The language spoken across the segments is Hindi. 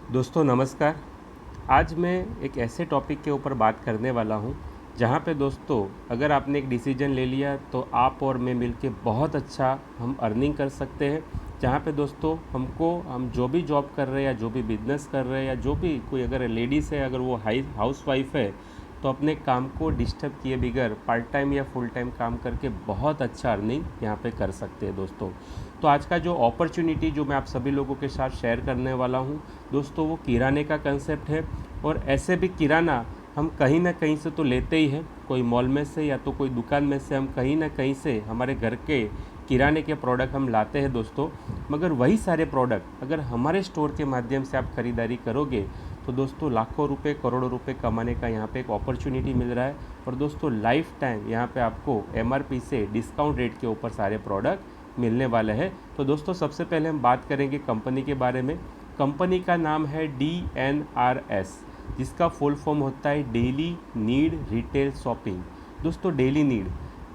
दोस्तों नमस्कार। आज मैं एक ऐसे टॉपिक के ऊपर बात करने वाला हूँ जहाँ पे दोस्तों अगर आपने एक डिसीजन ले लिया तो आप और मैं मिलके बहुत अच्छा हम अर्निंग कर सकते हैं। जहाँ पे दोस्तों हम जो भी जॉब कर रहे हैं या जो भी बिजनेस कर रहे हैं या जो भी कोई अगर लेडीज़ है, अगर वो हाउस वाइफ है, तो अपने काम को डिस्टर्ब किए बगैर पार्ट टाइम या फुल टाइम काम करके बहुत अच्छा अर्निंग यहाँ पे कर सकते हैं दोस्तों। तो आज का जो अपॉर्चुनिटी जो मैं आप सभी लोगों के साथ शेयर करने वाला हूँ दोस्तों, वो किराने का कंसेप्ट है। और ऐसे भी किराना हम कहीं ना कहीं से तो लेते ही हैं, कोई मॉल में से या तो कोई दुकान में से, हम कहीं ना कहीं से हमारे घर के किराने के प्रोडक्ट हम लाते हैं दोस्तों। मगर वही सारे प्रोडक्ट अगर हमारे स्टोर के माध्यम से आप खरीदारी करोगे तो दोस्तों लाखों रुपए करोड़ों रुपए कमाने का यहाँ पे एक अपॉर्चुनिटी मिल रहा है। और दोस्तों लाइफ टाइम यहाँ पे आपको एमआरपी से डिस्काउंट रेट के ऊपर सारे प्रोडक्ट मिलने वाले हैं। तो दोस्तों सबसे पहले हम बात करेंगे कंपनी के बारे में। कंपनी का नाम है DNRS, जिसका फुल फॉर्म होता है डेली नीड रिटेल शॉपिंग। दोस्तों डेली नीड,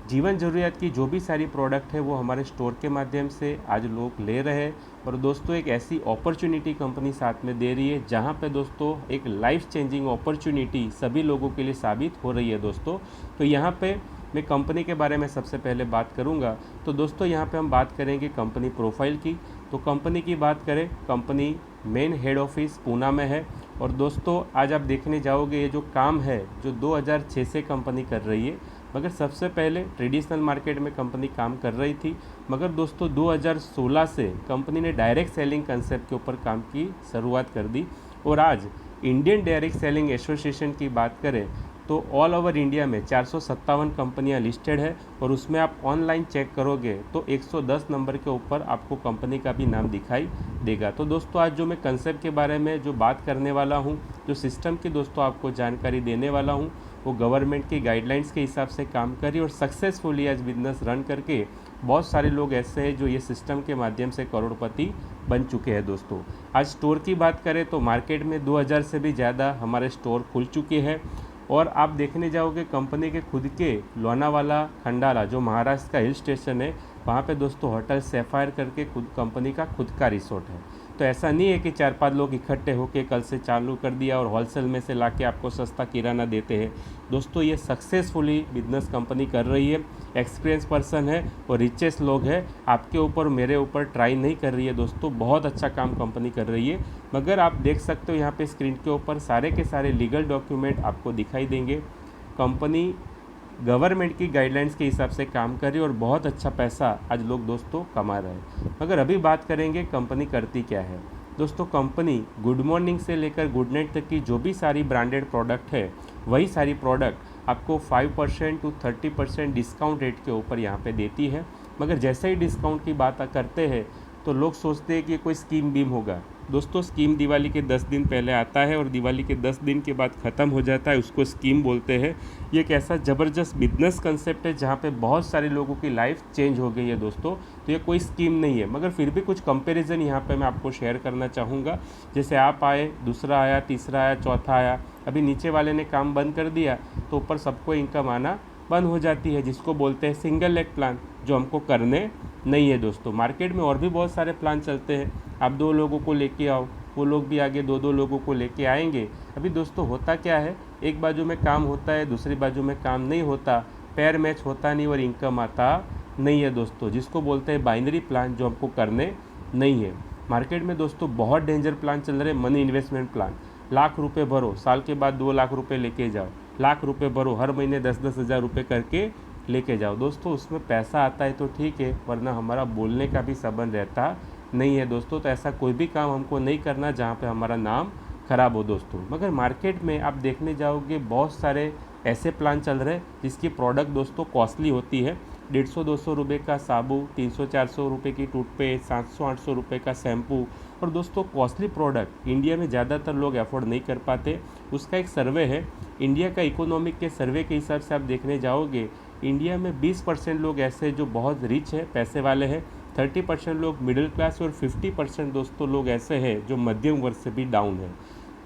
जीवन ज़रूरियात की जो भी सारी प्रोडक्ट है वो हमारे स्टोर के माध्यम से आज लोग ले रहे हैं। और दोस्तों एक ऐसी अपॉर्चुनिटी कंपनी साथ में दे रही है जहां पे दोस्तों एक लाइफ चेंजिंग अपॉर्चुनिटी सभी लोगों के लिए साबित हो रही है दोस्तों। तो यहाँ पे मैं कंपनी के बारे में सबसे पहले बात करूँगा। तो दोस्तों यहाँ पे हम बात करेंगे कंपनी प्रोफाइल की। तो कंपनी की बात करें, company main head office Poona में है। और दोस्तों आज आप देखने जाओगे ये जो काम है जो 2006 से कंपनी कर रही है, मगर सबसे पहले ट्रेडिशनल मार्केट में कंपनी काम कर रही थी। मगर दोस्तों 2016 से कंपनी ने डायरेक्ट सेलिंग कंसेप्ट के ऊपर काम की शुरुआत कर दी। और आज इंडियन डायरेक्ट सेलिंग एसोसिएशन की बात करें तो ऑल ओवर इंडिया में 457 कंपनियां लिस्टेड है। और उसमें आप ऑनलाइन चेक करोगे तो 110 नंबर के ऊपर आपको कंपनी का भी नाम दिखाई देगा। तो दोस्तों आज जो मैं कंसेप्ट के बारे में जो बात करने वाला हूं, जो सिस्टम की दोस्तों आपको जानकारी देने वाला हूं, वो गवर्नमेंट की गाइडलाइंस के हिसाब से काम करी और सक्सेसफुली आज बिजनेस रन करके बहुत सारे लोग ऐसे हैं जो ये सिस्टम के माध्यम से करोड़पति बन चुके हैं दोस्तों। आज स्टोर की बात करें तो मार्केट में 2000 से भी ज़्यादा हमारे स्टोर खुल चुके हैं। और आप देखने जाओगे कंपनी के खुद के लोनावाला खंडाला जो महाराष्ट्र का हिल स्टेशन है, वहाँ पे दोस्तों होटल सैफायर करके खुद कंपनी का खुद का रिसोर्ट है। तो ऐसा नहीं है कि 4-5 लोग इकट्ठे होकर कल से चालू कर दिया और होलसेल में से लाके आपको सस्ता किराना देते हैं। दोस्तों ये सक्सेसफुली बिजनेस कंपनी कर रही है, एक्सपीरियंस पर्सन है और रिचेस्ट लोग हैं। आपके ऊपर मेरे ऊपर ट्राई नहीं कर रही है दोस्तों, बहुत अच्छा काम कंपनी कर रही है। मगर आप देख सकते हो यहाँ पे स्क्रीन के ऊपर सारे के सारे लीगल डॉक्यूमेंट आपको दिखाई देंगे। कंपनी गवर्नमेंट की गाइडलाइंस के हिसाब से काम कर रही है और बहुत अच्छा पैसा आज लोग दोस्तों कमा रहे हैं। मगर अभी बात करेंगे कंपनी करती क्या है। दोस्तों कंपनी गुड मॉर्निंग से लेकर गुड नाइट तक की जो भी सारी ब्रांडेड प्रोडक्ट है, वही सारी प्रोडक्ट आपको 5% to 30% डिस्काउंट रेट के ऊपर यहाँ पे देती है। मगर जैसे ही डिस्काउंट की बात करते हैं तो लोग सोचते हैं कि कोई स्कीम बीम होगा। दोस्तों स्कीम दिवाली के 10 दिन पहले आता है और दिवाली के 10 दिन के बाद ख़त्म हो जाता है, उसको स्कीम बोलते हैं। ये एक ऐसा ज़बरदस्त बिजनेस कंसेप्ट है जहाँ पे बहुत सारे लोगों की लाइफ चेंज हो गई है दोस्तों। तो ये कोई स्कीम नहीं है, मगर फिर भी कुछ कंपैरिजन यहाँ पे मैं आपको शेयर करना चाहूँगा। जैसे आप आए, दूसरा आया, तीसरा आया, चौथा आया, अभी नीचे वाले ने काम बंद कर दिया तो ऊपर सबको इनकम आना बंद हो जाती है, जिसको बोलते हैं सिंगल लेग प्लान, जो हमको करने नहीं है दोस्तों। मार्केट में और भी बहुत सारे प्लान चलते हैं, आप 2 लोगों को लेके आओ, वो लोग भी आगे 2-2 लोगों को लेके आएंगे। अभी दोस्तों होता क्या है, एक बाजू में काम होता है, दूसरी बाजू में काम नहीं होता, पैर मैच होता नहीं और इनकम आता नहीं है दोस्तों, जिसको बोलते हैं बाइनरी प्लान, जो हमको करने नहीं है। मार्केट में दोस्तों बहुत डेंजर प्लान चल रहे हैं, मनी इन्वेस्टमेंट प्लान। लाख रुपए भरो, साल के बाद 2 लाख रुपए लेके जाओ, लाख रुपए भरो, हर महीने 10-10 हज़ार रुपये करके लेके जाओ। दोस्तों उसमें पैसा आता है तो ठीक है, वरना हमारा बोलने का भी संबंध रहता नहीं है दोस्तों। तो ऐसा कोई भी काम हमको नहीं करना जहाँ पे हमारा नाम खराब हो दोस्तों। मगर मार्केट में आप देखने जाओगे बहुत सारे ऐसे प्लान चल रहे हैं जिसकी प्रोडक्ट दोस्तों कॉस्टली होती है। 150-200 रुपये का साबु, 300-400 रुपये की टूथपेस्ट, 700-800 रुपये का शैम्पू। और दोस्तों कॉस्टली प्रोडक्ट इंडिया में ज़्यादातर लोग अफोर्ड नहीं कर पाते। उसका एक सर्वे है, इंडिया का इकोनॉमिक के सर्वे के हिसाब से आप देखने जाओगे, इंडिया में 20% लोग ऐसे हैं जो बहुत रिच है, पैसे वाले हैं, 30% लोग मिडिल क्लास और 50% दोस्तों लोग ऐसे हैं जो मध्यम वर्ग से भी डाउन है।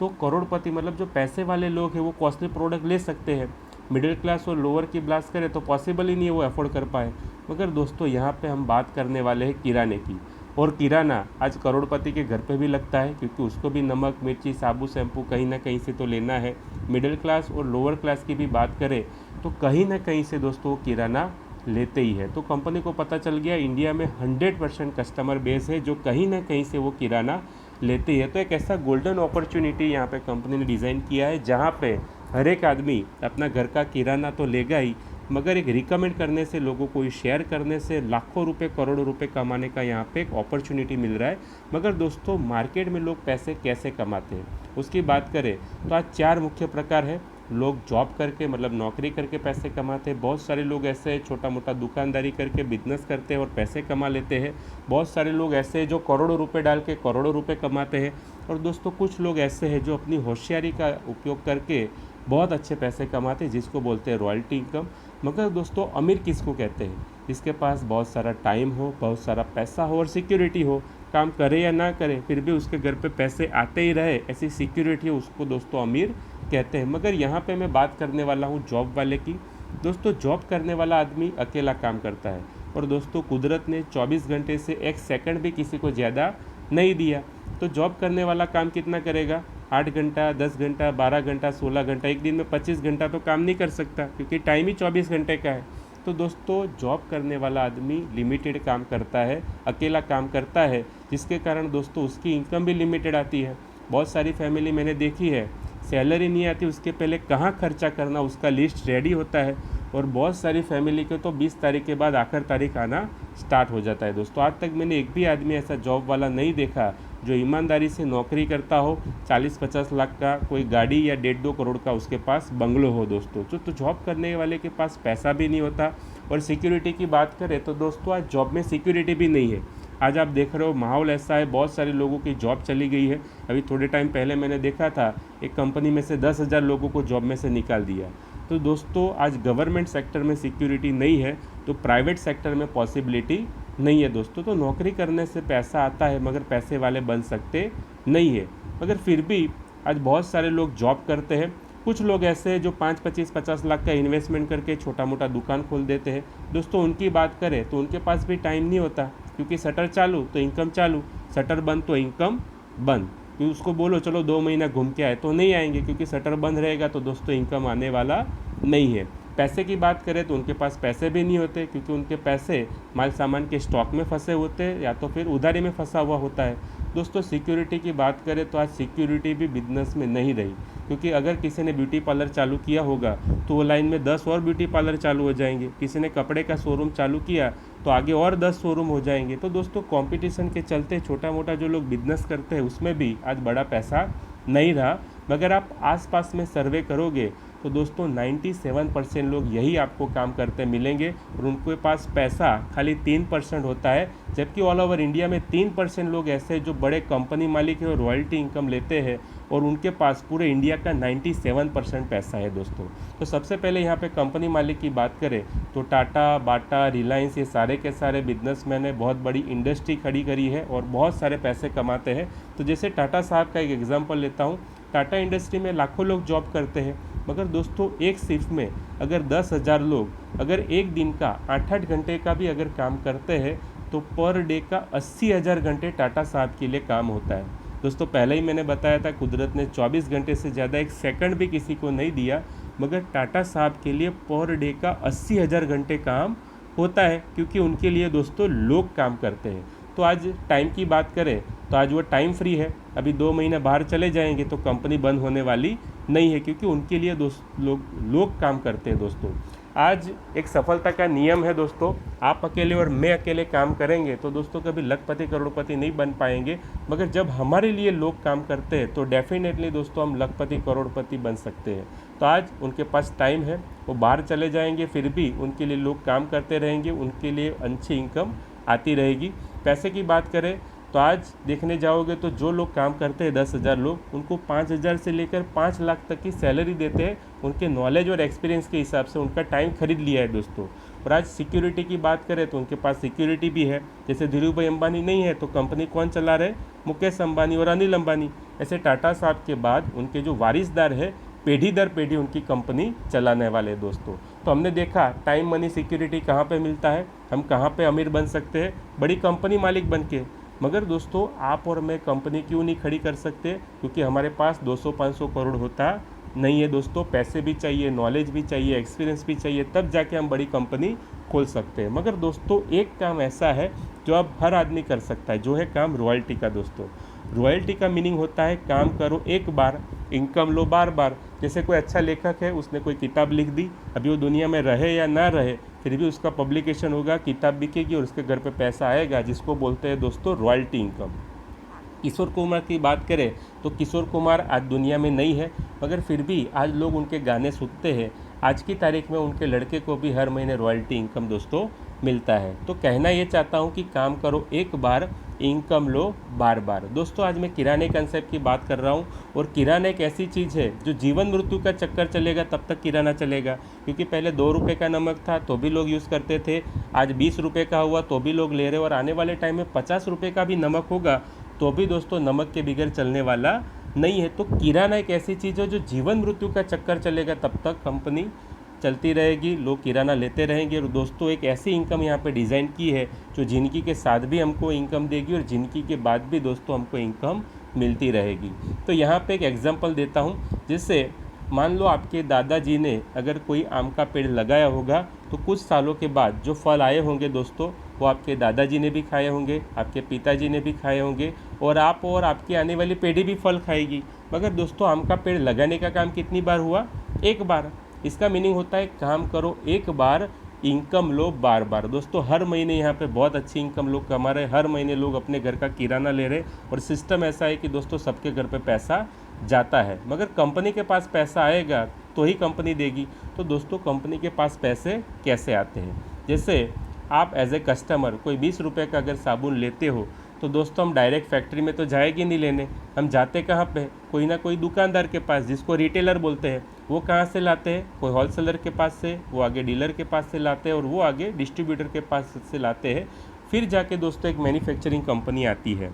तो करोड़पति मतलब जो पैसे वाले लोग हैं वो कॉस्टली प्रोडक्ट ले सकते हैं, मिडिल क्लास और लोअर की बात करें तो पॉसिबल ही नहीं है वो अफोर्ड कर पाए। मगर दोस्तों यहाँ पे हम बात करने वाले हैं किराने की। और किराना आज करोड़पति के घर पे भी लगता है, क्योंकि उसको भी नमक मिर्ची साबुन शैम्पू कहीं ना कहीं से तो लेना है। मिडिल क्लास और लोअर क्लास की भी बात करें तो कहीं ना कहीं से दोस्तों वो किराना लेते ही है। तो कंपनी को पता चल गया इंडिया में 100% कस्टमर बेस है जो कहीं ना कहीं से वो किराना लेते ही है। तो एक ऐसा गोल्डन अपॉर्चुनिटी यहाँ पे कंपनी ने डिज़ाइन किया है जहाँ पे हर एक आदमी अपना घर का किराना तो लेगा ही, मगर एक रिकमेंड करने से, लोगों को शेयर करने से लाखों रुपए करोड़ों रुपए कमाने का यहाँ पे एक अपॉर्चुनिटी मिल रहा है। मगर दोस्तों मार्केट में लोग पैसे कैसे कमाते हैं उसकी बात करें तो आज 4 मुख्य प्रकार है। लोग जॉब करके मतलब नौकरी करके पैसे कमाते हैं, बहुत सारे लोग ऐसे हैं छोटा मोटा दुकानदारी करके बिजनेस करते हैं और पैसे कमा लेते हैं, बहुत सारे लोग ऐसे हैं जो करोड़ों रुपए डाल के करोड़ों रुपए कमाते हैं, और दोस्तों कुछ लोग ऐसे हैं जो अपनी होशियारी का उपयोग करके बहुत अच्छे पैसे कमाते हैं जिसको बोलते हैं रॉयल्टी इनकम। मगर दोस्तों अमीर किसको कहते हैं? जिसके पास बहुत सारा टाइम हो, बहुत सारा पैसा हो और सिक्योरिटी हो, काम करे या ना करे फिर भी उसके घर पे पैसे आते ही रहे, ऐसी सिक्योरिटी हो, उसको दोस्तों अमीर कहते हैं। मगर यहाँ पे मैं बात करने वाला हूँ जॉब वाले की। दोस्तों जॉब करने वाला आदमी अकेला काम करता है, और दोस्तों कुदरत ने 24 घंटे से 1 सेकंड भी किसी को ज़्यादा नहीं दिया। तो जॉब करने वाला काम कितना करेगा? 8 घंटा, 10 घंटा, 12 घंटा, 16 घंटा, एक दिन में 25 घंटा तो काम नहीं कर सकता, क्योंकि टाइम ही 24 घंटे का है। तो दोस्तों जॉब करने वाला आदमी लिमिटेड काम करता है, अकेला काम करता है, जिसके कारण दोस्तों उसकी इनकम भी लिमिटेड आती है। बहुत सारी फैमिली मैंने देखी है, सैलरी नहीं आती उसके पहले कहाँ खर्चा करना उसका लिस्ट रेडी होता है, और बहुत सारी फैमिली के तो 20 तारीख के बाद आखिर तारीख आना स्टार्ट हो जाता है। दोस्तों आज तक मैंने एक भी आदमी ऐसा जॉब वाला नहीं देखा जो ईमानदारी से नौकरी करता हो, 40-50 लाख का कोई गाड़ी या 1.5-2 करोड़ का उसके पास बंगलो हो। दोस्तों तो जॉब करने वाले के पास पैसा भी नहीं होता। और सिक्योरिटी की बात करें तो दोस्तों आज जॉब में सिक्योरिटी भी नहीं है। आज आप देख रहे हो माहौल ऐसा है, बहुत सारे लोगों की जॉब चली गई है। अभी थोड़े टाइम पहले मैंने देखा था एक कंपनी में से 10,000 लोगों को जॉब में से निकाल दिया। तो दोस्तों आज गवर्नमेंट सेक्टर में सिक्योरिटी नहीं है तो प्राइवेट सेक्टर में पॉसिबिलिटी नहीं है। दोस्तों तो नौकरी करने से पैसा आता है मगर पैसे वाले बन सकते नहीं है। मगर फिर भी आज बहुत सारे लोग जॉब करते हैं। कुछ लोग ऐसे हैं जो 5-25-50 लाख का इन्वेस्टमेंट करके छोटा मोटा दुकान खोल देते हैं। दोस्तों उनकी बात करें तो उनके पास भी टाइम नहीं होता, क्योंकि शटर चालू तो इनकम चालू, शटर बंद तो इनकम बंद। क्योंकि उसको बोलो चलो 2 महीना घूम के आए तो नहीं आएंगे, क्योंकि शटर बंद रहेगा तो दोस्तों इनकम आने वाला नहीं है। पैसे की बात करें तो उनके पास पैसे भी नहीं होते, क्योंकि उनके पैसे माल सामान के स्टॉक में फंसे होते हैं या तो फिर उधारी में फंसा हुआ होता है। दोस्तों सिक्योरिटी की बात करें तो आज सिक्योरिटी भी बिजनेस में नहीं रही, क्योंकि अगर किसी ने ब्यूटी पार्लर चालू किया होगा तो वो लाइन में 10 और ब्यूटी पार्लर चालू हो जाएंगे। किसी ने कपड़े का शोरूम चालू किया तो आगे और 10 शोरूम हो जाएंगे। तो दोस्तों कंपटीशन के चलते छोटा मोटा जो लोग बिजनेस करते हैं उसमें भी आज बड़ा पैसा नहीं रहा। मगर आप आसपास में सर्वे करोगे तो दोस्तों 97% लोग यही आपको काम करते मिलेंगे, और उनके पास पैसा खाली 3% होता है। जबकि ऑल ओवर इंडिया में 3% लोग ऐसे जो बड़े कंपनी मालिक हैं और रॉयल्टी इनकम लेते हैं, और उनके पास पूरे इंडिया का 97% पैसा है। दोस्तों तो सबसे पहले यहाँ पे कंपनी मालिक की बात करें तो टाटा, बाटा, रिलायंस, ये सारे के सारे बिजनेसमैन ने बहुत बड़ी इंडस्ट्री खड़ी करी है और बहुत सारे पैसे कमाते हैं। तो जैसे टाटा साहब का एक एग्जाम्पल लेता हूँ, टाटा इंडस्ट्री में लाखों लोग जॉब करते हैं, मगर दोस्तों एक शिफ्ट में अगर 10,000 लोग अगर एक दिन का 8-8 घंटे का भी अगर काम करते हैं तो पर डे का 80,000 घंटे टाटा साहब के लिए काम होता है। दोस्तों पहले ही मैंने बताया था कुदरत ने 24 घंटे से ज़्यादा 1 सेकंड भी किसी को नहीं दिया, मगर टाटा साहब के लिए पर डे का 80,000 घंटे काम होता है, क्योंकि उनके लिए दोस्तों लोग काम करते हैं। तो आज टाइम की बात करें तो आज वो टाइम फ्री है। अभी 2 महीने बाहर चले जाएंगे तो कंपनी बंद होने वाली नहीं है, क्योंकि उनके लिए लोग काम करते हैं। दोस्तों आज एक सफलता का नियम है दोस्तों, आप अकेले और मैं अकेले काम करेंगे तो दोस्तों कभी लखपति करोड़पति नहीं बन पाएंगे, मगर जब हमारे लिए लोग काम करते हैं तो डेफिनेटली दोस्तों हम लखपति करोड़पति बन सकते हैं। तो आज उनके पास टाइम है, वो बाहर चले जाएंगे फिर भी उनके लिए लोग काम करते रहेंगे, उनके लिए अच्छी इनकम आती रहेगी। पैसे की बात करें तो आज देखने जाओगे तो जो लोग काम करते हैं 10,000 लोग, उनको 5,000 से लेकर 5 लाख तक की सैलरी देते हैं। उनके नॉलेज और एक्सपीरियंस के हिसाब से उनका टाइम खरीद लिया है दोस्तों। और आज सिक्योरिटी की बात करें तो उनके पास सिक्योरिटी भी है। जैसे धीरू भाई अंबानी नहीं है तो कंपनी कौन चला रहे? मुकेश अंबानी और अनिल अंबानी। ऐसे टाटा साहब के बाद उनके जो वारिसदार है पीढ़ी दर पीढ़ी उनकी कंपनी चलाने वाले दोस्तों। तो हमने देखा टाइम मनी सिक्योरिटी कहाँ पे मिलता है, हम कहाँ पे अमीर बन सकते हैं? बड़ी कंपनी मालिक बन के। मगर दोस्तों आप और मैं कंपनी क्यों नहीं खड़ी कर सकते? क्योंकि हमारे पास 200-500 करोड़ होता नहीं है दोस्तों। पैसे भी चाहिए, नॉलेज भी चाहिए, एक्सपीरियंस भी चाहिए, तब जाके हम बड़ी कंपनी खोल सकते हैं। मगर दोस्तों एक काम ऐसा है जो अब हर आदमी कर सकता है, जो है काम रॉयल्टी का दोस्तों। रॉयल्टी का मीनिंग होता है काम करो एक बार, इनकम लो बार बार। जैसे कोई अच्छा लेखक है, उसने कोई किताब लिख दी, अभी वो दुनिया में रहे या ना रहे, फिर भी उसका पब्लिकेशन होगा, किताब बिकेगी और उसके घर पे पैसा आएगा, जिसको बोलते हैं दोस्तों रॉयल्टी इनकम। किशोर कुमार की बात करें तो किशोर कुमार आज दुनिया में नहीं है, मगर फिर भी आज लोग उनके गाने सुनते हैं। आज की तारीख में उनके लड़के को भी हर महीने रॉयल्टी इनकम दोस्तों मिलता है। तो कहना ये चाहता हूँ कि काम करो एक बार, इनकम लो बार बार। दोस्तों आज मैं किराने कंसेप्ट की बात कर रहा हूँ, और किराना एक ऐसी चीज़ है जो जीवन मृत्यु का चक्कर चलेगा तब तक किराना चलेगा। क्योंकि पहले 2 रुपये का नमक था तो भी लोग यूज़ करते थे, आज 20 रुपये का हुआ तो भी लोग ले रहे, और आने वाले टाइम में 50 रुपये का भी नमक होगा तो भी दोस्तों नमक के बगैर चलने वाला नहीं है। तो किराना एक ऐसी चीज़ है जो जीवन मृत्यु का चक्कर चलेगा तब तक कंपनी चलती रहेगी, लोग किराना लेते रहेंगे। और दोस्तों एक ऐसी इनकम यहाँ पे डिज़ाइन की है जो ज़िंदगी के साथ भी हमको इनकम देगी और ज़िंदगी के बाद भी दोस्तों हमको इनकम मिलती रहेगी। तो यहाँ पे एक एग्जांपल देता हूँ, जिससे मान लो आपके दादाजी ने अगर कोई आम का पेड़ लगाया होगा तो कुछ सालों के बाद जो फल आए होंगे दोस्तों, वो आपके दादाजी ने भी खाए होंगे, आपके पिताजी ने भी खाए होंगे, और आप और आपकी आने वाली पीढ़ी भी फल खाएगी। मगर दोस्तों आम का पेड़ लगाने का काम कितनी बार हुआ? एक बार। इसका मीनिंग होता है काम करो एक बार, इनकम लो बार बार। दोस्तों हर महीने यहाँ पे बहुत अच्छी इनकम लोग कमा रहे, हर महीने लोग अपने घर का किराना ले रहे, और सिस्टम ऐसा है कि दोस्तों सबके घर पे पैसा जाता है। मगर कंपनी के पास पैसा आएगा तो ही कंपनी देगी। तो दोस्तों कंपनी के पास पैसे कैसे आते हैं? जैसे आप एज ए कस्टमर कोई 20 रुपये का अगर साबुन लेते हो तो दोस्तों हम डायरेक्ट फैक्ट्री में तो जाएंगे नहीं लेने, हम जाते कहाँ पे? कोई ना कोई दुकानदार के पास, जिसको रिटेलर बोलते हैं। वो कहाँ से लाते हैं? कोई होलसेलर के पास से, वो आगे डीलर के पास से लाते हैं, और वो आगे डिस्ट्रीब्यूटर के पास से लाते हैं। फिर जाके दोस्तों एक मैन्युफैक्चरिंग कंपनी आती है।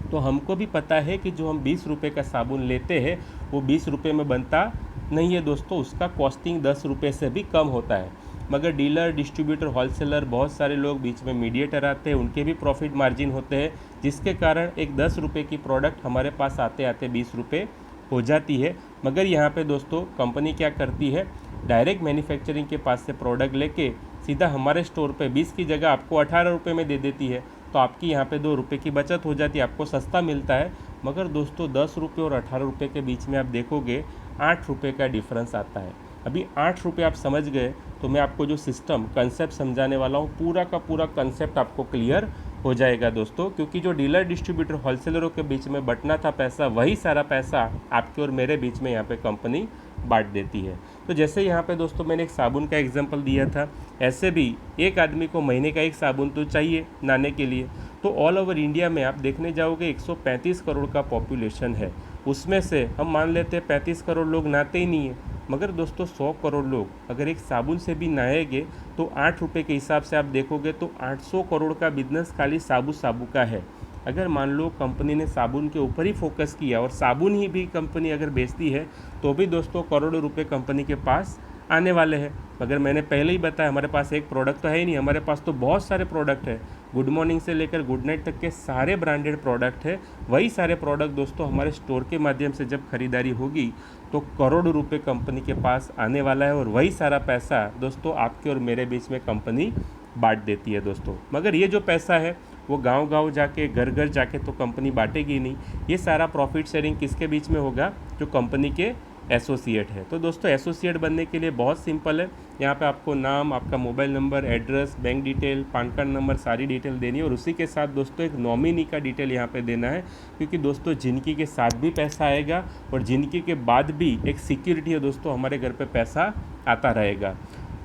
तो हमको भी पता है कि जो हम 20 रुपये का साबुन लेते हैं वो 20 रुपये में बनता नहीं है दोस्तों, उसका कॉस्टिंग 10 रुपये से भी कम होता है। मगर डीलर, डिस्ट्रीब्यूटर, होलसेलर, बहुत सारे लोग बीच में मीडिएटर आते हैं, उनके भी प्रॉफिट मार्जिन होते हैं, जिसके कारण एक 10 रुपये की प्रोडक्ट हमारे पास आते आते 20 रुपये हो जाती है। मगर यहाँ पे दोस्तों कंपनी क्या करती है, डायरेक्ट मैन्युफैक्चरिंग के पास से प्रोडक्ट लेके सीधा हमारे स्टोर पे 20 की जगह आपको 18 रुपये में दे देती है। तो आपकी यहाँ पे 2 रुपये की बचत हो जाती है, आपको सस्ता मिलता है। मगर दोस्तों 10 रुपये और 18 रुपये के बीच में आप देखोगे 8 रुपये का डिफरेंस आता है। अभी 8 रुपये आप समझ गए तो मैं आपको जो सिस्टम कंसेप्ट समझाने वाला हूँ, पूरा का पूरा कंसेप्ट आपको क्लियर हो जाएगा दोस्तों। क्योंकि जो डीलर, डिस्ट्रीब्यूटर, होलसेलरों के बीच में बंटना था पैसा, वही सारा पैसा आपके और मेरे बीच में यहाँ पे कंपनी बांट देती है। तो जैसे यहाँ पे दोस्तों मैंने एक साबुन का एग्जांपल दिया था, ऐसे भी एक आदमी को महीने का एक साबुन तो चाहिए नहाने के लिए। तो ऑल ओवर इंडिया में आप देखने जाओगे 135 करोड़ का पॉपुलेशन है, उसमें से हम मान लेते हैं 35 करोड़ लोग नहाते ही नहीं है। मगर दोस्तों 100 करोड़ लोग अगर एक साबुन से भी नहाएंगे तो 8 रुपये के हिसाब से आप देखोगे तो 800 करोड़ का बिजनेस खाली साबु का है। अगर मान लो कंपनी ने साबुन के ऊपर ही फोकस किया और साबुन ही भी कंपनी अगर बेचती है तो भी दोस्तों करोड़ों रुपए कंपनी के पास आने वाले हैं। मगर मैंने पहले ही बताया हमारे पास एक प्रोडक्ट तो है ही नहीं, हमारे पास तो बहुत सारे प्रोडक्ट है। गुड मॉर्निंग से लेकर गुड नाइट तक के सारे ब्रांडेड प्रोडक्ट है। वही सारे प्रोडक्ट दोस्तों हमारे स्टोर के माध्यम से जब खरीदारी होगी तो करोड़ों रुपए कंपनी के पास आने वाला है, और वही सारा पैसा दोस्तों आपके और मेरे बीच में कंपनी बांट देती है दोस्तों। मगर ये जो पैसा है वो गांव-गांव जाके, घर घर जाके तो कंपनी बांटेगी नहीं। ये सारा प्रॉफिट शेयरिंग किसके बीच में होगा? जो कंपनी के एसोसिएट है। तो दोस्तों एसोसिएट बनने के लिए बहुत सिंपल है, यहाँ पे आपको नाम, आपका mobile number, address, bank detail, pan card number, सारी डिटेल देनी है, और उसी के साथ दोस्तों एक नॉमिनी का डिटेल यहाँ पे देना है। क्योंकि दोस्तों जिंदगी के साथ भी पैसा आएगा और जिंदगी के बाद भी एक सिक्योरिटी है दोस्तों, हमारे घर पे पैसा आता रहेगा।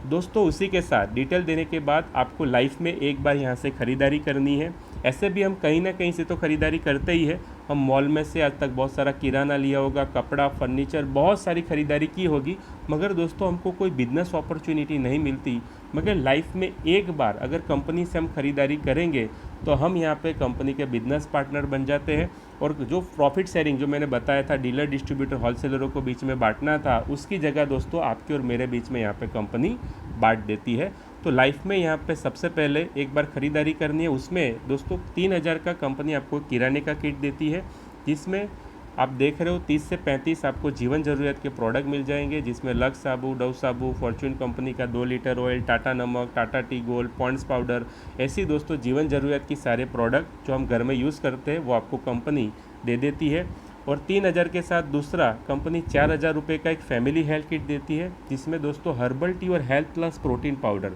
दोस्तों उसी के साथ डिटेल देने के बाद आपको लाइफ में एक बार यहाँ से ख़रीदारी करनी है। ऐसे भी हम कहीं ना कहीं से तो ख़रीदारी करते ही है, हम मॉल में से आज तक बहुत सारा किराना लिया होगा, कपड़ा, फर्नीचर, बहुत सारी ख़रीदारी की होगी। मगर दोस्तों हमको कोई बिजनेस अपॉर्चुनिटी नहीं मिलती। मगर लाइफ में एक बार अगर कंपनी से हम ख़रीदारी करेंगे तो हम यहाँ पे कंपनी के बिजनेस पार्टनर बन जाते हैं, और जो प्रॉफिट शेयरिंग जो मैंने बताया था डीलर, डिस्ट्रीब्यूटर, होलसेलरों को बीच में बांटना था, उसकी जगह दोस्तों आपके और मेरे बीच में यहाँ पे कंपनी बांट देती है। तो लाइफ में यहाँ पे सबसे पहले एक बार ख़रीदारी करनी है, उसमें दोस्तों 3,000 का कंपनी आपको किराने का किट देती है, जिसमें आप देख रहे हो 30 से 35 आपको जीवन ज़रूरत के प्रोडक्ट मिल जाएंगे, जिसमें लक्स साबु, डव साबु, फॉर्चून कंपनी का 2 लीटर ऑयल, टाटा नमक, Tata tea gold, Pond's powder, ऐसी दोस्तों जीवन ज़रूरत की सारे प्रोडक्ट जो हम घर में यूज़ करते हैं वो आपको कंपनी दे देती है। और 3,000 के साथ दूसरा कंपनी 4,000 रुपये का एक फैमिली हेल्थ किट देती है, जिसमें दोस्तों हर्बल टी और हेल्थ प्लस प्रोटीन पाउडर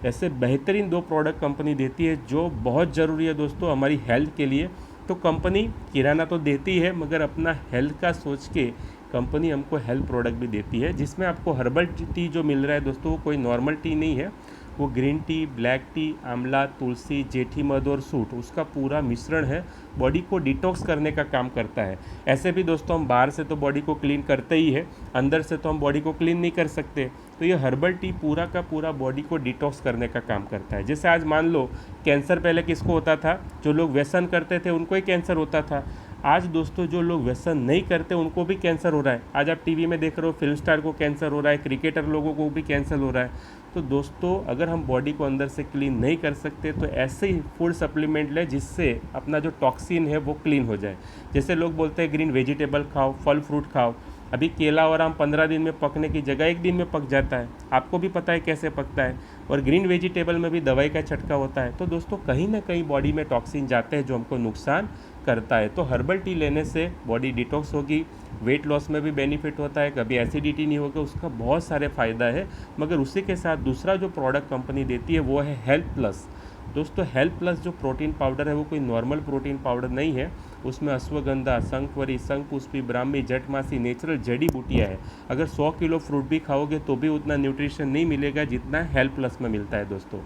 ऐसे बेहतरीन 2 प्रोडक्ट कंपनी देती है जो बहुत ज़रूरी है दोस्तों हमारी हेल्थ के लिए। तो कंपनी किराना तो देती है, मगर अपना हेल्थ का सोच के कंपनी हमको हेल्थ प्रोडक्ट भी देती है, जिसमें आपको हर्बल टी जो मिल रहा है दोस्तों वो कोई नॉर्मल टी नहीं है, वो ग्रीन टी, ब्लैक टी, आंवला, तुलसी, जेठी मध और सूट उसका पूरा मिश्रण है, बॉडी को डिटॉक्स करने का काम करता है। ऐसे भी दोस्तों हम बाहर से तो बॉडी को क्लीन करते ही है, अंदर से तो हम बॉडी को क्लीन नहीं कर सकते, तो ये हर्बल टी पूरा का पूरा बॉडी को डिटॉक्स करने का काम करता है। जैसे आज मान लो कैंसर पहले किसको होता था, जो लोग व्यसन करते थे उनको ही कैंसर होता था। आज दोस्तों जो लोग व्यसन नहीं करते उनको भी कैंसर हो रहा है। आज आप टीवी में देख रहे हो फिल्म स्टार को कैंसर हो रहा है, क्रिकेटर लोगों को भी कैंसर हो रहा है। तो दोस्तों अगर हम बॉडी को अंदर से क्लीन नहीं कर सकते तो ऐसे ही फूड सप्लीमेंट लें जिससे अपना जो टॉक्सिन है वो क्लीन हो जाए। जैसे लोग बोलते हैं ग्रीन वेजिटेबल खाओ, फल फ्रूट खाओ, अभी केला और आम 15 दिन में पकने की जगह 1 दिन में पक जाता है, आपको भी पता है कैसे पकता है। और ग्रीन वेजिटेबल में भी दवाई का छटका होता है, तो दोस्तों कहीं ना कहीं बॉडी में टॉक्सिन जाते हैं जो हमको नुकसान करता है। तो हर्बल टी लेने से बॉडी डिटॉक्स होगी, वेट लॉस में भी बेनिफिट होता है, कभी एसिडिटी नहीं होगा, उसका बहुत सारे फ़ायदा है। मगर उसी के साथ दूसरा जो प्रोडक्ट कंपनी देती है वो है हेल्थ प्लस। दोस्तों हेल्थ प्लस जो प्रोटीन पाउडर है वो कोई नॉर्मल प्रोटीन पाउडर नहीं है, उसमें अश्वगंधा, शंखवरी, शंखपुष्पी, ब्राह्मी, जटमासी नेचुरल जड़ी बूटियाँ है। अगर 100 किलो फ्रूट भी खाओगे तो भी उतना न्यूट्रिशन नहीं मिलेगा जितना हेल्थ प्लस में मिलता है। दोस्तों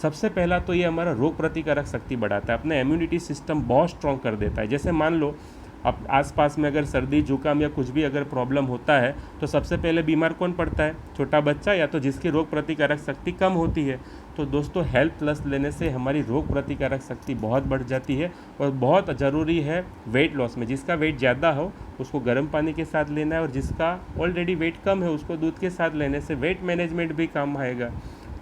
सबसे पहला तो ये हमारा रोग प्रतिकारक शक्ति बढ़ाता है, अपना इम्यूनिटी सिस्टम बहुत स्ट्रॉन्ग कर देता है। जैसे मान लो अब आसपास में अगर सर्दी जुकाम या कुछ भी अगर प्रॉब्लम होता है तो सबसे पहले बीमार कौन पड़ता है, छोटा बच्चा या तो जिसकी रोग प्रतिकारक शक्ति कम होती है। तो दोस्तों हेल्थ प्लस लेने से हमारी रोग प्रतिकारक शक्ति बहुत बढ़ जाती है। और बहुत ज़रूरी है वेट लॉस में, जिसका वेट ज़्यादा हो उसको गर्म पानी के साथ लेना है, और जिसका ऑलरेडी वेट कम है उसको दूध के साथ लेने से वेट मैनेजमेंट भी काम आएगा।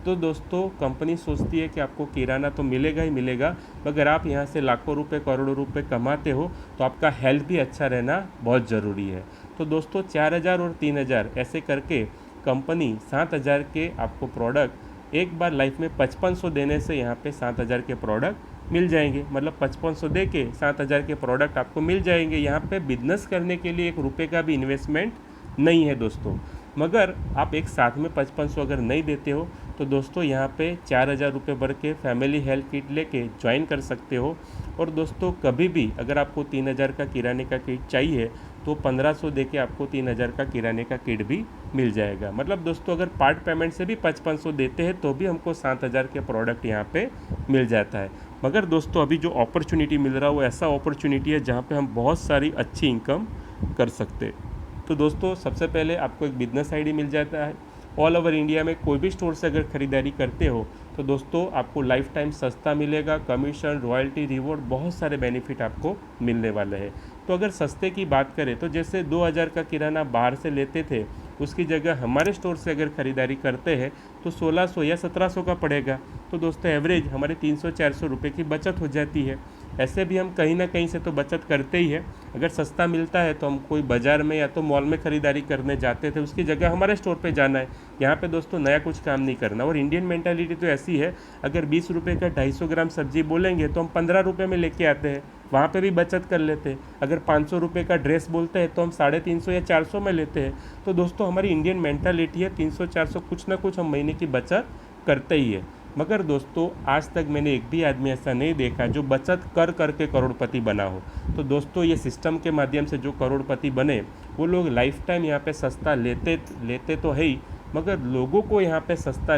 तो दोस्तों कंपनी सोचती है कि आपको किराना तो मिलेगा ही मिलेगा, मगर आप यहाँ से लाखों रुपए करोड़ों रुपए कमाते हो तो आपका हेल्थ भी अच्छा रहना बहुत ज़रूरी है। तो दोस्तों 4,000 और 3,000 ऐसे करके कंपनी 7,000 के आपको प्रोडक्ट एक बार लाइफ में 5,500 देने से यहाँ पे 7,000 के प्रोडक्ट मिल जाएंगे। मतलब 5,500 दे के 7,000 के प्रोडक्ट आपको मिल जाएंगे। यहाँ पे बिजनेस करने के लिए 1 रुपये का भी इन्वेस्टमेंट नहीं है दोस्तों। मगर आप एक साथ में 5,500 अगर नहीं देते हो तो दोस्तों यहाँ पे 4,000 रुपये भर के फैमिली हेल्थ किट लेके ज्वाइन कर सकते हो। और दोस्तों कभी भी अगर आपको 3,000 का किराने का किट चाहिए तो 1,500 दे के आपको 3,000 का किराने का किट भी मिल जाएगा। मतलब दोस्तों अगर पार्ट पेमेंट से भी 5,500 देते हैं तो भी हमको 7,000 के प्रोडक्ट यहाँ पे मिल जाता है। मगर दोस्तों अभी जो अपॉर्चुनिटी मिल रहा है वो ऐसा अपॉर्चुनिटी है जहाँ पे हम बहुत सारी अच्छी इनकम कर सकते हैं। तो दोस्तों सबसे पहले आपको एक बिजनेस आईडी मिल जाता है। ऑल ओवर इंडिया में कोई भी स्टोर से अगर ख़रीदारी करते हो तो दोस्तों आपको लाइफ टाइम सस्ता मिलेगा, कमीशन, रॉयल्टी, रिवॉर्ड, बहुत सारे बेनिफिट आपको मिलने वाले हैं। तो अगर सस्ते की बात करें तो जैसे 2,000 का किराना बाहर से लेते थे उसकी जगह हमारे स्टोर से अगर ख़रीदारी करते हैं तो 1,600 या 1,700 का पड़ेगा। तो दोस्तों एवरेज हमारे 300-400 रुपये की बचत हो जाती है। ऐसे भी हम कहीं ना कहीं से तो बचत करते ही है। अगर सस्ता मिलता है तो हम कोई बाज़ार में या तो मॉल में ख़रीदारी करने जाते थे, उसकी जगह हमारे स्टोर पे जाना है। यहाँ पे दोस्तों नया कुछ काम नहीं करना। और इंडियन मेंटालिटी तो ऐसी है, अगर 20 रुपये का 250 ग्राम सब्जी बोलेंगे तो हम 15 रुपये में लेके आते हैं, वहाँ पे भी बचत कर लेते हैं। अगर 500 रुपये का ड्रेस बोलते हैं तो हम 350 या 400 में लेते हैं। तो दोस्तों हमारी इंडियन मेंटालिटी है 300-400 कुछ ना कुछ हम महीने की बचत करते ही है। मगर दोस्तों आज तक मैंने एक भी आदमी ऐसा नहीं देखा जो बचत कर करके करोड़पति बना हो। तो दोस्तों ये सिस्टम के माध्यम से जो करोड़पति बने वो लोग लाइफ टाइम यहाँ पे सस्ता लेते तो है ही, मगर लोगों को यहाँ पे सस्ता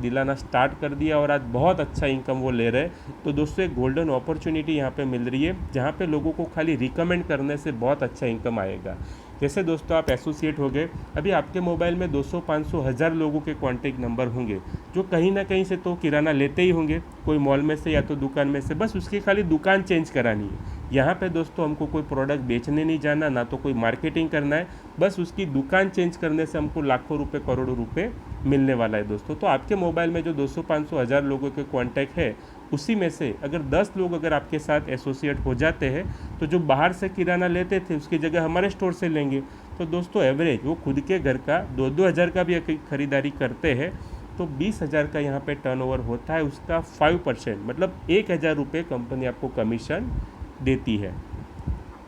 दिलाना स्टार्ट कर दिया और आज बहुत अच्छा इनकम वो ले रहे। तो दोस्तों एक गोल्डन अपॉर्चुनिटी यहाँ पे मिल रही है जहाँ पे लोगों को खाली रिकमेंड करने से बहुत अच्छा इनकम आएगा। जैसे दोस्तों आप एसोसिएट हो गए, अभी आपके मोबाइल में 200, 500, 1000 लोगों के कॉन्टैक्ट नंबर होंगे जो कहीं ना कहीं से तो किराना लेते ही होंगे, कोई मॉल में से या तो दुकान में से, बस उसकी खाली दुकान चेंज करानी है। यहाँ पे दोस्तों हमको कोई प्रोडक्ट बेचने नहीं जाना, ना तो कोई मार्केटिंग करना है, बस उसकी दुकान चेंज करने से हमको लाखों रुपए, करोड़ों रुपए मिलने वाला है दोस्तों। तो आपके मोबाइल में जो 200, 500, 1000 लोगों के कॉन्टैक्ट है, उसी में से अगर 10 लोग अगर आपके साथ एसोसिएट हो जाते हैं, तो जो बाहर से किराना लेते थे उसकी जगह हमारे स्टोर से लेंगे। तो दोस्तों एवरेज वो खुद के घर का 2-2 हज़ार का भी खरीदारी करते हैं, तो 20,000 का यहाँ पे टर्नओवर होता है, उसका 5%, मतलब 1,000 रुपये कंपनी आपको कमीशन देती है।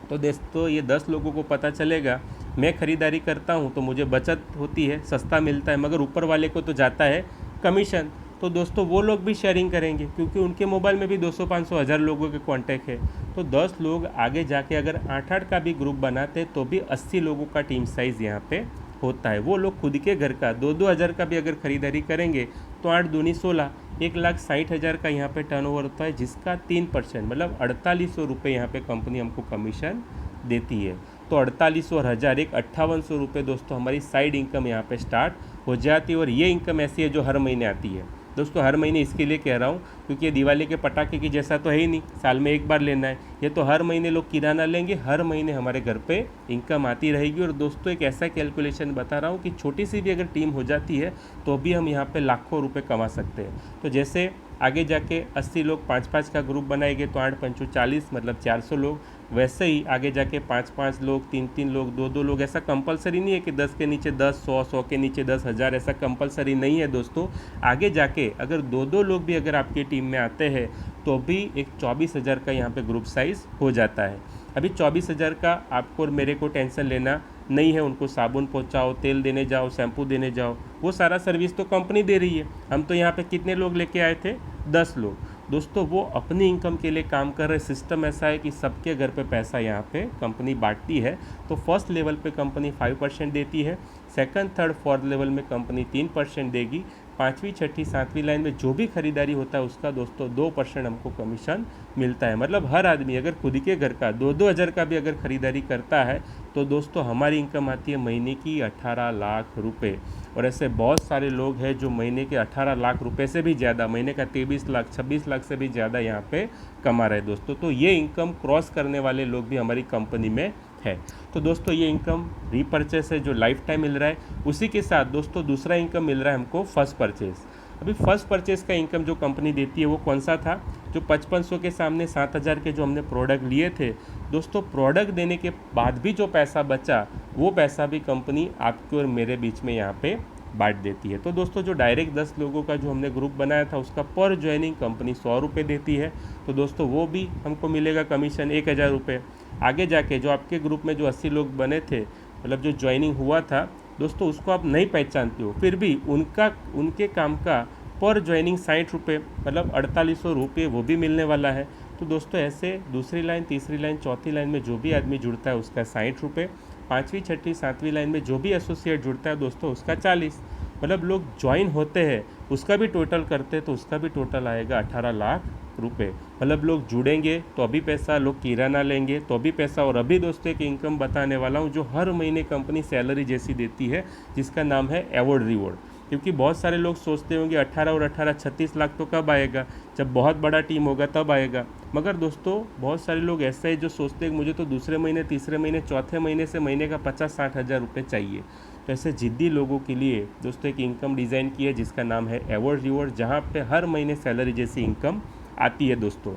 तो दोस्तों ये 10 लोगों को पता चलेगा, मैं ख़रीदारी करता हूँ तो मुझे बचत होती है, सस्ता मिलता है, मगर ऊपर वाले को तो जाता है कमीशन। तो दोस्तों वो लोग भी शेयरिंग करेंगे क्योंकि उनके मोबाइल में भी 200, 500, 1000 लोगों के कांटेक्ट है। तो 10 लोग आगे जाके अगर 8-8 का भी ग्रुप बनाते तो भी 80 लोगों का टीम साइज़ यहाँ पे होता है। वो लोग खुद के घर का 2-2 हज़ार का भी अगर ख़रीदारी करेंगे तो 8 दूनी 16, 1,60,000 का यहाँ पे टर्नओवर होता है, जिसका 3%, मतलब 4800 रुपये यहाँ पे कंपनी हमको कमीशन देती है। तो 48 और 1000, एक 5800 रुपये दोस्तों हमारी साइड इनकम यहाँ पे स्टार्ट हो जाती है। और ये इनकम ऐसी है जो हर महीने आती है दोस्तों। हर महीने इसके लिए कह रहा हूँ क्योंकि ये दिवाली के पटाखे की जैसा तो है ही नहीं, साल में एक बार लेना है। ये तो हर महीने लोग किराना लेंगे, हर महीने हमारे घर पे इनकम आती रहेगी। और दोस्तों एक ऐसा कैलकुलेशन बता रहा हूँ कि छोटी सी भी अगर टीम हो जाती है तो भी हम यहाँ पे लाखों रुपए कमा सकते हैं। तो जैसे आगे जाके 80 लोग 5-5 का ग्रुप बनाएंगे तो 8×5 = 40, मतलब 400 लोग। वैसे ही आगे जाके 5-5 लोग, 3-3 लोग, 2-2 लोग, ऐसा कंपलसरी नहीं है कि 10 के नीचे 10, 100, 100 के नीचे 10,000, ऐसा कंपलसरी नहीं है दोस्तों। आगे जाके अगर 2-2 लोग भी अगर आपकी टीम में आते हैं तो भी एक 24,000 का यहाँ पे ग्रुप साइज़ हो जाता है। अभी 24,000 का आपको और मेरे को टेंशन लेना नहीं है, उनको साबुन पहुँचाओ, तेल देने जाओ, शैम्पू देने जाओ, वो सारा सर्विस तो कंपनी दे रही है। हम तो यहाँ पे कितने लोग लेके आए थे? 10 लोग दोस्तों। वो अपनी इनकम के लिए काम कर रहे। सिस्टम ऐसा है कि सबके घर पे पैसा यहाँ पे कंपनी बांटती है। तो फर्स्ट लेवल पे कंपनी 5% देती है, सेकंड, थर्ड, फोर्थ लेवल में कंपनी 3% देगी, 5वीं, 6ठी, 7वीं लाइन में जो भी खरीदारी होता है उसका दोस्तों 2% हमको कमीशन मिलता है। मतलब हर आदमी अगर खुद के घर का 2-2 हज़ार का भी अगर खरीदारी करता है तो दोस्तों हमारी इनकम आती है महीने की 18 लाख रुपए। और ऐसे बहुत सारे लोग हैं जो महीने के 18 लाख रुपए से भी ज़्यादा, महीने का 23 लाख, 26 लाख से भी ज़्यादा यहाँ पे कमा रहे दोस्तों। तो ये इनकम क्रॉस करने वाले लोग भी हमारी कंपनी में है। तो दोस्तों ये इनकम रीपरचेस है जो लाइफ टाइम मिल रहा है। उसी के साथ दोस्तों दूसरा इनकम मिल रहा है हमको फर्स्ट परचेस। अभी फर्स्ट परचेस का इनकम जो कंपनी देती है वो कौन सा था? जो 5500 के सामने 7000 के जो हमने प्रोडक्ट लिए थे दोस्तों, प्रोडक्ट देने के बाद भी जो पैसा बचा वो पैसा भी कंपनी आपके और मेरे बीच में यहाँ पे बांट देती है। तो दोस्तों जो डायरेक्ट 10 लोगों का जो हमने ग्रुप बनाया था उसका पर ज्वाइनिंग कंपनी 100 रुपये देती है। तो दोस्तों वो भी हमको मिलेगा कमीशन 1000 रुपये। आगे जाके जो आपके ग्रुप में जो 80 लोग बने थे, मतलब जो ज्वाइनिंग हुआ था दोस्तों, उसको आप नहीं पहचानते हो, फिर भी उनके काम का पर ज्वाइनिंग 60 रुपये, मतलब 4800 रुपये वो भी मिलने वाला है। तो दोस्तों ऐसे दूसरी लाइन, तीसरी लाइन, चौथी लाइन में जो भी आदमी जुड़ता है उसका 60 रुपये, 5वीं, 6ठी, 7वीं लाइन में जो भी एसोसिएट जुड़ता है दोस्तों उसका 40, मतलब लोग ज्वाइन होते हैं उसका भी टोटल करते हैं तो उसका भी टोटल आएगा 18 लाख रुपए। मतलब लोग जुड़ेंगे तो अभी पैसा, लोग किराना लेंगे तो अभी पैसा। और अभी दोस्तों एक इनकम बताने वाला हूँ जो हर महीने कंपनी सैलरी जैसी देती है, जिसका नाम है अवॉर्ड रिवॉर्ड। क्योंकि बहुत सारे लोग सोचते होंगे 18 और 18 36 लाख तो कब आएगा, जब बहुत बड़ा टीम होगा तब आएगा। मगर दोस्तों बहुत सारे लोग ऐसे हैं जो सोचते हैं कि मुझे तो दूसरे महीने, तीसरे महीने, चौथे महीने से महीने का 50-60 हज़ार रुपये चाहिए। तो ऐसे जिद्दी लोगों के लिए दोस्तों एक इनकम डिज़ाइन की है जिसका नाम है अवॉर्ड रिवॉर्ड, जहाँ पे हर महीने सैलरी जैसी इनकम आती है दोस्तों।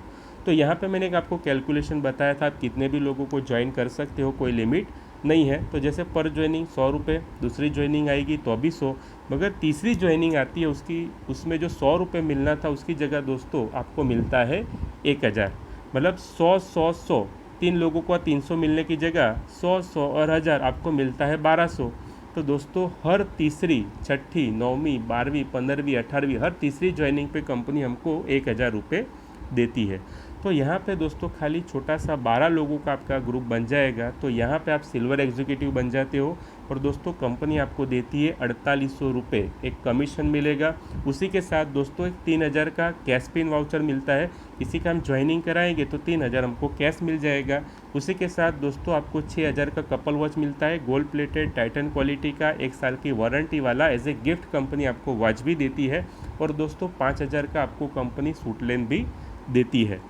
तो यहाँ पे मैंने आपको कैलकुलेशन बताया था, आप कितने भी लोगों को ज्वाइन कर सकते हो, कोई लिमिट नहीं है। तो जैसे पर ज्वाइनिंग 100 रुपये, दूसरी ज्वाइनिंग आएगी तो अभी 100, मगर तीसरी ज्वाइनिंग आती है उसमें जो 100 रुपये मिलना था उसकी जगह दोस्तों आपको मिलता है 1000, मतलब 100-100-100, 3 लोगों को 300 मिलने की जगह 100-100 और 1000 आपको मिलता है 1200। तो दोस्तों हर तीसरी, छठी, 9वीं, 12वीं, 15वीं, 18वीं, हर तीसरी ज्वाइनिंग पे कंपनी हमको 1000 रुपये देती है। तो यहाँ पे दोस्तों खाली छोटा सा 12 लोगों का आपका ग्रुप बन जाएगा। तो यहाँ पे आप सिल्वर एग्जीक्यूटिव बन जाते हो और दोस्तों कंपनी आपको देती है 4800 रुपये एक कमीशन मिलेगा। उसी के साथ दोस्तों एक 3000 का कैश पिन वाउचर मिलता है। इसी का हम ज्वाइनिंग कराएंगे तो 3000 हमको कैश मिल जाएगा। उसी के साथ दोस्तों आपको 6000 का कपल वॉच मिलता है, गोल्ड प्लेटेड टाइटन क्वालिटी का, 1 साल की वारंटी वाला। एज ए गिफ्ट कंपनी आपको वॉच भी देती है और दोस्तों 5000 का आपको कंपनी सूट लेन भी देती है।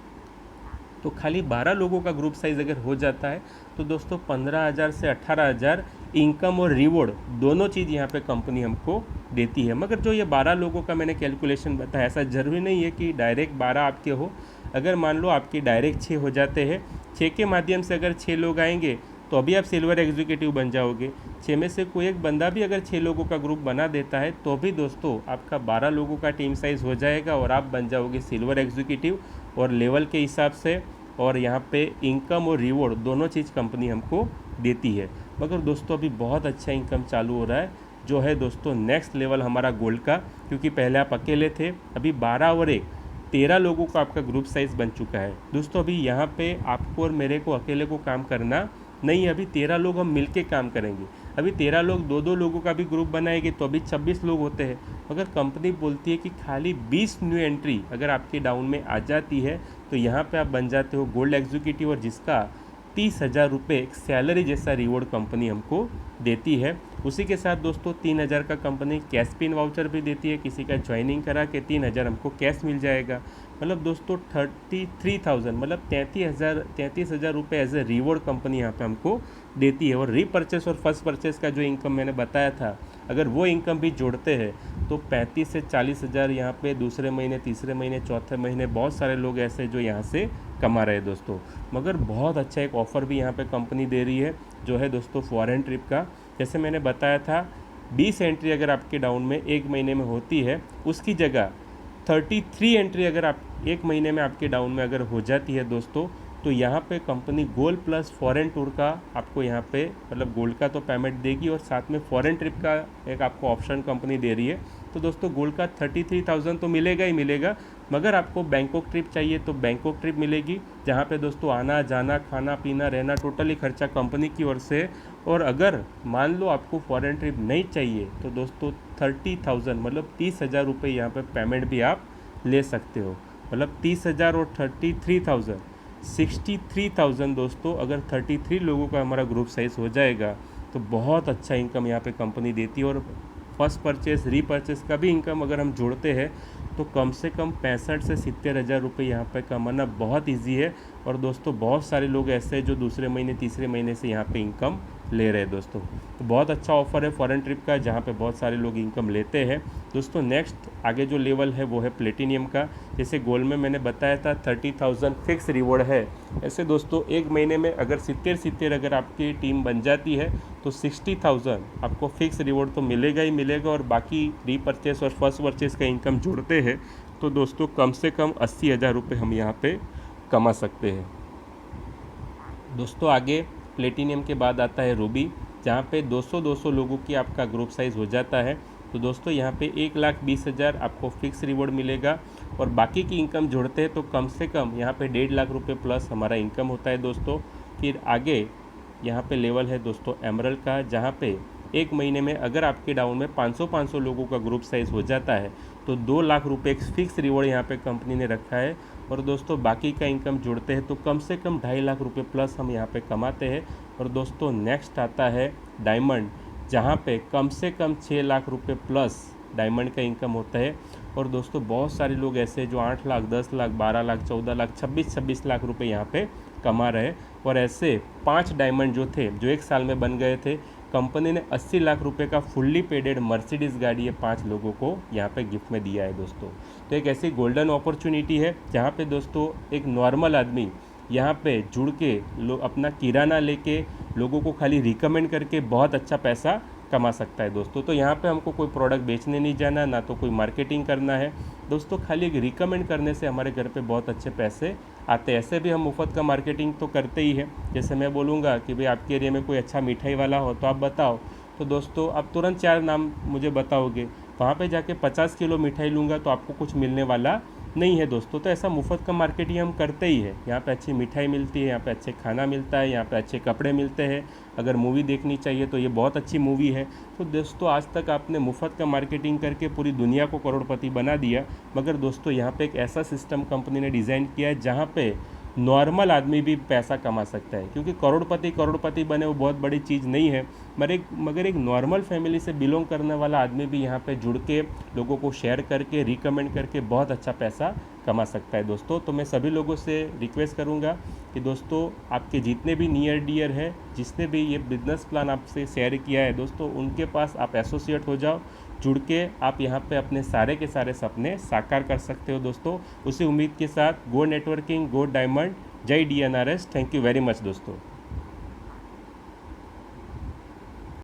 तो खाली 12 लोगों का ग्रुप साइज़ अगर हो जाता है तो दोस्तों 15,000 से 18,000 इनकम और रिवॉर्ड दोनों चीज़ यहाँ पे कंपनी हमको देती है। मगर जो ये 12 लोगों का मैंने कैलकुलेशन बताया, ऐसा ज़रूरी नहीं है कि डायरेक्ट 12 आपके हो। अगर मान लो आपके डायरेक्ट 6 हो जाते हैं, 6 के माध्यम से अगर 6 लोग आएंगे तो अभी आप सिल्वर एग्जीक्यूटिव बन जाओगे। 6 में से कोई एक बंदा भी अगर 6 लोगों का ग्रुप बना देता है तो भी दोस्तों आपका 12 लोगों का टीम साइज़ हो जाएगा और आप बन जाओगे सिल्वर एग्जीक्यूटिव। और लेवल के हिसाब से और यहाँ पे इनकम और रिवॉर्ड दोनों चीज़ कंपनी हमको देती है। मगर दोस्तों अभी बहुत अच्छा इनकम चालू हो रहा है, जो है दोस्तों नेक्स्ट लेवल हमारा गोल्ड का। क्योंकि पहले आप अकेले थे, अभी 12 और 1 13 लोगों का आपका ग्रुप साइज़ बन चुका है। दोस्तों अभी यहाँ पे आपको और मेरे को अकेले को काम करना नहीं, अभी 13 लोग हम मिलके काम करेंगे। अभी 13 लोग 2-2 लोगों का भी ग्रुप बनाएंगे तो अभी 26 लोग होते हैं। मगर कंपनी बोलती है कि खाली 20 न्यू एंट्री अगर आपके डाउन में आ जाती है तो यहाँ पे आप बन जाते हो गोल्ड एग्जीक्यूटिव, और जिसका 30,000 रुपये एक सैलरी जैसा रिवॉर्ड कंपनी हमको देती है। उसी के साथ दोस्तों 3000 का कंपनी कैश पिन वाउचर भी देती है। किसी का ज्वाइनिंग करा के 3000 हमको कैश मिल जाएगा। मतलब दोस्तों 33,000 मतलब 33,000 रुपये एज ए रिवॉर्ड कंपनी यहाँ पे हमको देती है। और रीपरचेस और फर्स्ट परचेस का जो इनकम मैंने बताया था, अगर वो इनकम भी जोड़ते हैं तो 35 से 40,000 यहाँ पे दूसरे महीने, तीसरे महीने, चौथे महीने बहुत सारे लोग ऐसे जो यहाँ से कमा रहे हैं दोस्तों। मगर बहुत अच्छा एक ऑफ़र भी यहाँ पे कंपनी दे रही है, जो है दोस्तों फॉरेन ट्रिप का। जैसे मैंने बताया था 20 एंट्री अगर आपके डाउन में एक महीने में होती है, उसकी जगह 33 एंट्री अगर आप एक महीने में आपके डाउन में अगर हो जाती है दोस्तों, तो यहाँ पे company gold plus foreign tour का आपको यहाँ पे मतलब गोल्ड का तो पेमेंट देगी और साथ में फॉरेन ट्रिप का एक आपको ऑप्शन कंपनी दे रही है। तो दोस्तों गोल्ड का 33,000 तो मिलेगा ही मिलेगा। मगर आपको बैंकॉक ट्रिप चाहिए तो बैंकॉक ट्रिप मिलेगी, जहाँ पे दोस्तों आना जाना खाना पीना रहना टोटली खर्चा कंपनी की ओर से। और अगर मान लो आपको फॉरेन ट्रिप नहीं चाहिए तो दोस्तों 30,000 मतलब 30,000 रुपये यहाँ पे पेमेंट भी आप ले सकते हो। मतलब 30,000 और 33,000 63,000 दोस्तों। अगर 33 लोगों का हमारा ग्रुप साइज़ हो जाएगा तो बहुत अच्छा इनकम यहाँ पे कंपनी देती है। और फर्स्ट परचेस रीपरचेस का भी इनकम अगर हम जोड़ते हैं तो कम से कम 65 से 70,000 रुपये यहाँ पे कमाना बहुत इजी है। और दोस्तों बहुत सारे लोग ऐसे हैं जो दूसरे महीने तीसरे महीने से यहाँ पे इनकम ले रहे हैं दोस्तों। तो बहुत अच्छा ऑफर है फॉरेन ट्रिप का, जहाँ पे बहुत सारे लोग इनकम लेते हैं दोस्तों। नेक्स्ट आगे जो लेवल है वो है प्लेटिनियम का। जैसे गोल्ड में मैंने बताया था 30,000 फिक्स रिवॉर्ड है, ऐसे दोस्तों एक महीने में अगर 70 अगर आपकी टीम बन जाती है तो 60,000 आपको फिक्स रिवॉर्ड तो मिलेगा ही मिलेगा। और बाकी रीपरचेस और फर्स्ट परचेस का इनकम जोड़ते हैं तो दोस्तों कम से कम 80,000 रुपये हम यहाँ पे कमा सकते हैं दोस्तों। आगे प्लेटिनियम के बाद आता है रूबी, जहाँ पे 200 लोगों की आपका ग्रुप साइज़ हो जाता है। तो दोस्तों यहाँ पे 1,20,000 आपको फिक्स रिवॉर्ड मिलेगा और बाकी की इनकम जोड़ते हैं तो कम से कम यहाँ पे 1.5 लाख रुपये प्लस हमारा इनकम होता है दोस्तों। फिर आगे यहाँ पे लेवल है दोस्तों एमरल्ड का, जहाँ पे एक महीने में अगर आपके डाउन में 500 लोगों का ग्रुप साइज़ हो जाता है तो 2 लाख रुपये एक फिक्स रिवॉर्ड यहाँ पे कंपनी ने रखा है। और दोस्तों बाकी का इनकम जोड़ते हैं तो कम से कम 2.5 लाख रुपये प्लस हम यहाँ पे कमाते हैं। और दोस्तों नेक्स्ट आता है डायमंड, जहाँ पे कम से कम 6 लाख रुपये प्लस डायमंड का इनकम होता है। और दोस्तों बहुत सारे लोग ऐसे जो 8 लाख 10 लाख 12 लाख 14 लाख 26 लाख रुपए यहाँ पे कमा रहे। और ऐसे 5 डायमंड जो थे जो एक साल में बन गए थे, कंपनी ने 80 लाख रुपए का फुल्ली पेडेड मर्सिडीज़ गाड़ी ये 5 लोगों को यहाँ पे गिफ्ट में दिया है दोस्तों। तो एक ऐसी गोल्डन अपॉर्चुनिटी है जहाँ पे दोस्तों एक नॉर्मल आदमी यहाँ पे जुड़ के अपना किराना लेके लोगों को खाली रिकमेंड करके बहुत अच्छा पैसा कमा सकता है दोस्तों। तो यहाँ पे हमको कोई प्रोडक्ट बेचने नहीं जाना, ना तो कोई मार्केटिंग करना है दोस्तों। खाली एक रिकमेंड करने से हमारे घर पे बहुत अच्छे पैसे आते हैं। ऐसे भी हम मुफ्त का मार्केटिंग तो करते ही हैं। जैसे मैं बोलूँगा कि भाई आपके एरिया में कोई अच्छा मिठाई वाला हो तो आप बताओ, तो दोस्तों आप तुरंत 4 नाम मुझे बताओगे, वहाँ पे जाके 50 किलो मिठाई लूँगा तो आपको कुछ मिलने वाला नहीं है दोस्तों। तो ऐसा मुफ्त का मार्केटिंग हम करते ही है। यहाँ पे अच्छी मिठाई मिलती है, यहाँ पे अच्छे खाना मिलता है, यहाँ पे अच्छे कपड़े मिलते हैं। अगर मूवी देखनी चाहिए तो ये बहुत अच्छी मूवी है। तो दोस्तों आज तक आपने मुफ्त का मार्केटिंग करके पूरी दुनिया को करोड़पति बना दिया, मगर दोस्तों यहाँ पे एक ऐसा सिस्टम कंपनी ने डिज़ाइन किया है जहाँ पे नॉर्मल आदमी भी पैसा कमा सकता है। क्योंकि करोड़पति करोड़पति बने वो बहुत बड़ी चीज़ नहीं है, मगर एक नॉर्मल फैमिली से बिलोंग करने वाला आदमी भी यहाँ पे जुड़ के लोगों को शेयर करके रिकमेंड करके बहुत अच्छा पैसा कमा सकता है दोस्तों। तो मैं सभी लोगों से रिक्वेस्ट करूँगा कि दोस्तों आपके जितने भी नियर डियर है, जिसने भी ये बिजनेस प्लान आपसे शेयर किया है दोस्तों, उनके पास आप एसोसिएट हो जाओ। जुड़ के आप यहाँ पे अपने सारे के सारे सपने साकार कर सकते हो दोस्तों। उसी उम्मीद के साथ गो नेटवर्किंग, गो डायमंड, जय DNRS। Thank you very much दोस्तों।